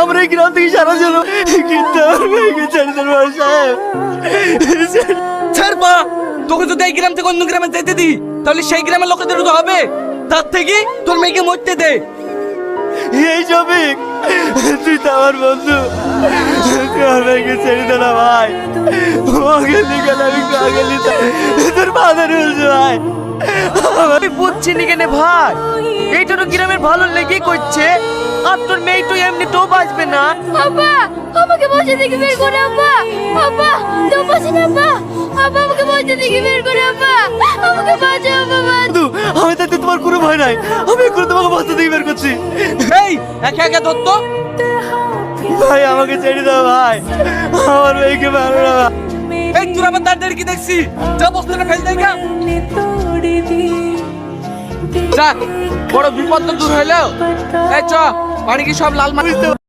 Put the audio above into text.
আমরা এই গ্রাম থেকে সারা জন্য, কিন্তু আমার মেয়েকে ছেড়ে দেন বড় সাহেব। ছাড়বা, তোকে যদি এই গ্রাম থেকে অন্য গ্রামে যেতে দি তাহলে সেই গ্রামের লোকেদের তো হবে, তার থেকে তোর মেয়েকে মরতে দে। এই শফিক, তুই তো আমার বন্ধু, তুই আমার মেয়েকে ছেড়ে দে না ভাই। ওকে লিখে আমি গেলি তোর বাজারে বলছে ভাই। আমি বুঝছি নি কেন ভাই, এইটা তো গ্রামের ভালো লেগে করছে, আর তোর মেয়ে তো এমনি তো বাঁচবে না। আব্বা আমাকে বসে থেকে বের করে আব্বা, আব্বা তো বসে না আব্বা, আব্বা আমাকে বসে থেকে বের করে আব্বা, আমাকে বাঁচাও বাবা। বন্ধু, আমি তাতে তোমার কোনো ভয় নাই, আমি এখন তোমাকে বাচ্চা থেকে বের করছি। এই একা একা দত্ত, ভাই আমাকে ছেড়ে দাও ভাই, আমার মেয়েকে মারো না ভাই। এই তোর আবার দাঁড়িয়ে কি দেখছি, যা বস্তাটা ফেল দেয় গা। যাক, বড় বিপদ তো দূর হইলো। এই চ, বাড়ি কি সব লাল মাটি।